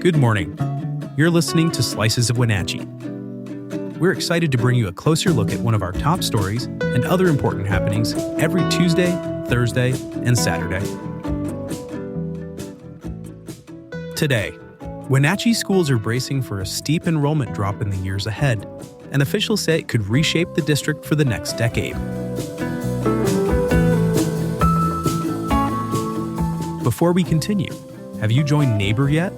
Good morning. You're listening to Slices of Wenatchee. We're excited to bring you a closer look at one of our top stories and other important happenings every Tuesday, Thursday, and Saturday. Today, Wenatchee schools are bracing for a steep enrollment drop in the years ahead, and officials say it could reshape the district for the next decade. Before we continue, have you joined Neighbor yet?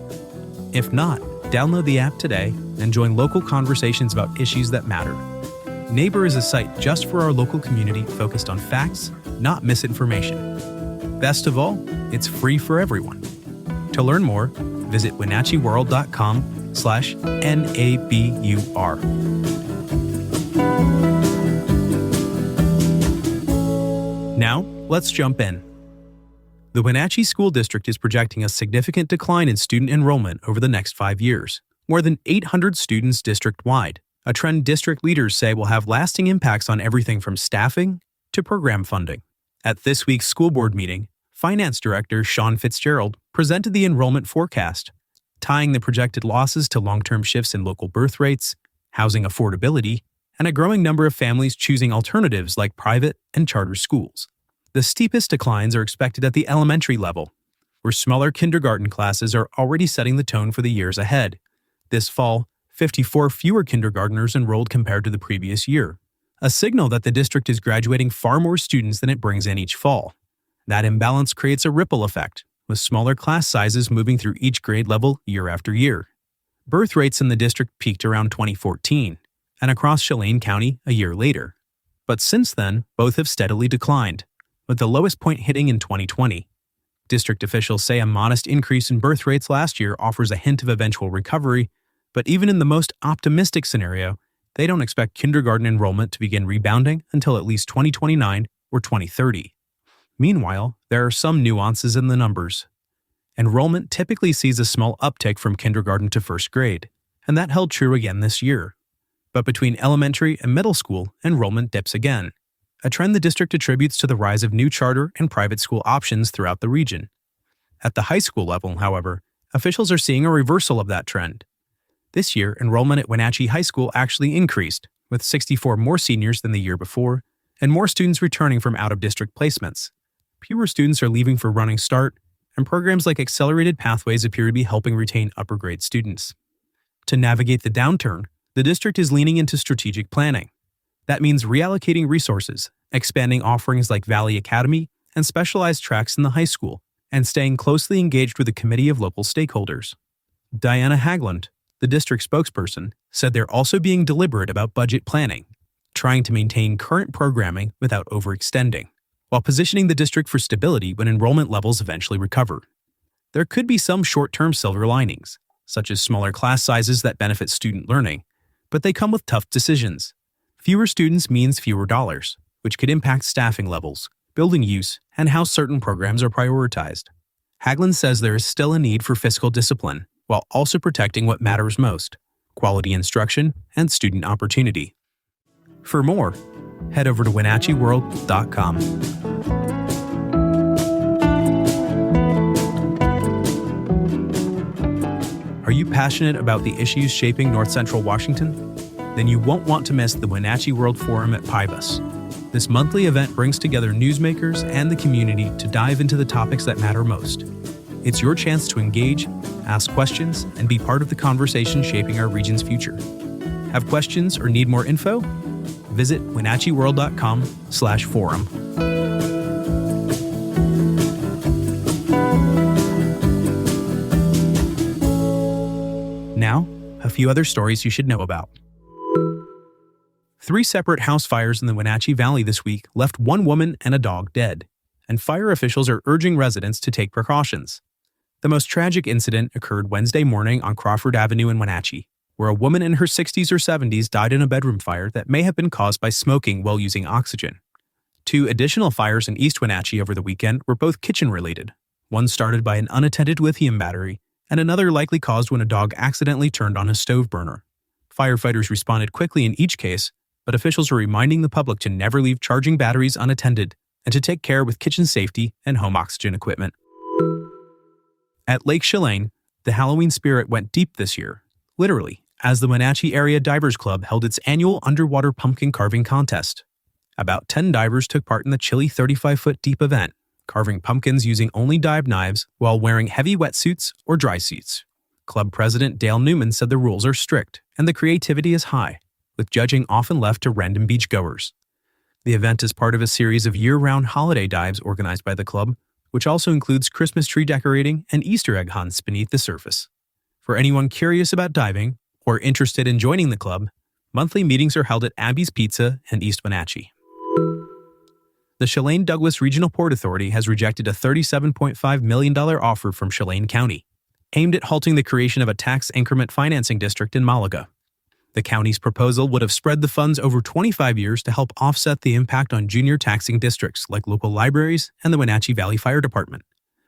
If not, download the app today and join local conversations about issues that matter. Neighbor is a site just for our local community focused on facts, not misinformation. Best of all, it's free for everyone. To learn more, visit wenatcheeworld.com/NABUR. Now, let's jump in. The Wenatchee School District is projecting a significant decline in student enrollment over the next 5 years, more than 800 students district-wide, a trend district leaders say will have lasting impacts on everything from staffing to program funding. At this week's school board meeting, Finance Director Sean Fitzgerald presented the enrollment forecast, tying the projected losses to long-term shifts in local birth rates, housing affordability, and a growing number of families choosing alternatives like private and charter schools. The steepest declines are expected at the elementary level, where smaller kindergarten classes are already setting the tone for the years ahead. This fall, 54 fewer kindergartners enrolled compared to the previous year, a signal that the district is graduating far more students than it brings in each fall. That imbalance creates a ripple effect, with smaller class sizes moving through each grade level year after year. Birth rates in the district peaked around 2014, and across Chelan County a year later. But since then, both have steadily declined, with the lowest point hitting in 2020. District officials say a modest increase in birth rates last year offers a hint of eventual recovery, but even in the most optimistic scenario, they don't expect kindergarten enrollment to begin rebounding until at least 2029 or 2030. Meanwhile, there are some nuances in the numbers. Enrollment typically sees a small uptick from kindergarten to first grade, and that held true again this year. But between elementary and middle school, enrollment dips again, a trend the district attributes to the rise of new charter and private school options throughout the region. At the high school level, however, officials are seeing a reversal of that trend. This year, enrollment at Wenatchee High School actually increased, with 64 more seniors than the year before, and more students returning from out-of-district placements. Fewer students are leaving for Running Start, and programs like Accelerated Pathways appear to be helping retain upper-grade students. To navigate the downturn, the district is leaning into strategic planning. That means reallocating resources, expanding offerings like Valley Academy and specialized tracks in the high school, and staying closely engaged with a committee of local stakeholders. Diana Hagland, the district spokesperson, said they're also being deliberate about budget planning, trying to maintain current programming without overextending, while positioning the district for stability when enrollment levels eventually recover. There could be some short-term silver linings, such as smaller class sizes that benefit student learning, but they come with tough decisions. Fewer students means fewer dollars, which could impact staffing levels, building use, and how certain programs are prioritized. Hagland says there is still a need for fiscal discipline, while also protecting what matters most: quality instruction and student opportunity. For more, head over to wenatcheeworld.com. Are you passionate about the issues shaping North Central Washington? Then you won't want to miss the Wenatchee World Forum at Pybus. This monthly event brings together newsmakers and the community to dive into the topics that matter most. It's your chance to engage, ask questions, and be part of the conversation shaping our region's future. Have questions or need more info? Visit wenatcheeworld.com/forum. Now, a few other stories you should know about. 3 separate house fires in the Wenatchee Valley this week left 1 woman and a dog dead, and fire officials are urging residents to take precautions. The most tragic incident occurred Wednesday morning on Crawford Avenue in Wenatchee, where a woman in her 60s or 70s died in a bedroom fire that may have been caused by smoking while using oxygen. 2 additional fires in East Wenatchee over the weekend were both kitchen-related. One started by an unattended lithium battery, and another likely caused when a dog accidentally turned on a stove burner. Firefighters responded quickly in each case, but officials are reminding the public to never leave charging batteries unattended and to take care with kitchen safety and home oxygen equipment. At Lake Chelan, The Halloween spirit went deep this year, literally, as the Wenatchee Area Divers Club held its annual underwater pumpkin carving contest. About 10 divers took part in the chilly 35-foot deep event, carving pumpkins using only dive knives while wearing heavy wetsuits or dry suits. Club President Dale Newman said the rules are strict and the creativity is high, with judging often left to random beachgoers. The event is part of a series of year-round holiday dives organized by the club, which also includes Christmas tree decorating and Easter egg hunts beneath the surface. For anyone curious about diving or interested in joining the club, monthly meetings are held at Abby's Pizza in East Wenatchee. The Chelan-Douglas Regional Port Authority has rejected a $37.5 million offer from Chelan County, aimed at halting the creation of a tax increment financing district in Malaga. The county's proposal would have spread the funds over 25 years to help offset the impact on junior taxing districts like local libraries and the Wenatchee Valley Fire Department.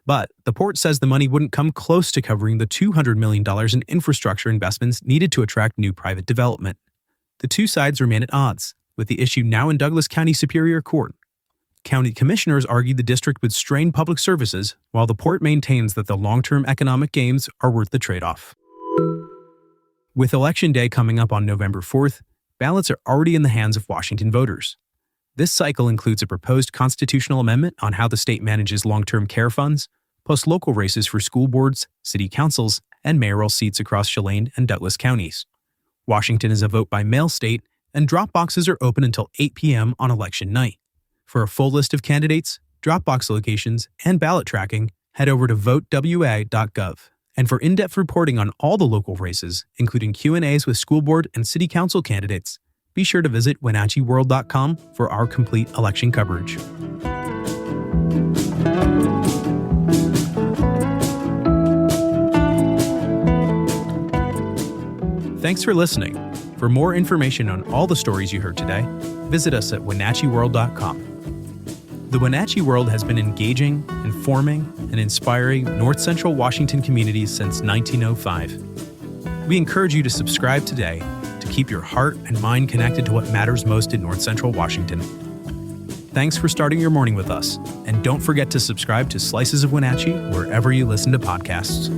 But the port says the money wouldn't come close to covering the $200 million in infrastructure investments needed to attract new private development. The two sides remain at odds, with the issue now in Douglas County Superior Court. County commissioners argued the district would strain public services, while the port maintains that the long-term economic gains are worth the trade-off. With Election Day coming up on November 4th, ballots are already in the hands of Washington voters. This cycle includes a proposed constitutional amendment on how the state manages long-term care funds, plus local races for school boards, city councils, and mayoral seats across Chelan and Douglas counties. Washington is a vote-by-mail state, and drop boxes are open until 8 p.m. on election night. For a full list of candidates, drop box locations, and ballot tracking, head over to votewa.gov. And for in-depth reporting on all the local races, including Q&As with school board and city council candidates, be sure to visit WenatcheeWorld.com for our complete election coverage. Thanks for listening. For more information on all the stories you heard today, visit us at WenatcheeWorld.com. The Wenatchee World has been engaging, informing, and inspiring North Central Washington communities since 1905. We encourage you to subscribe today to keep your heart and mind connected to what matters most in North Central Washington. Thanks for starting your morning with us, and don't forget to subscribe to Slices of Wenatchee wherever you listen to podcasts.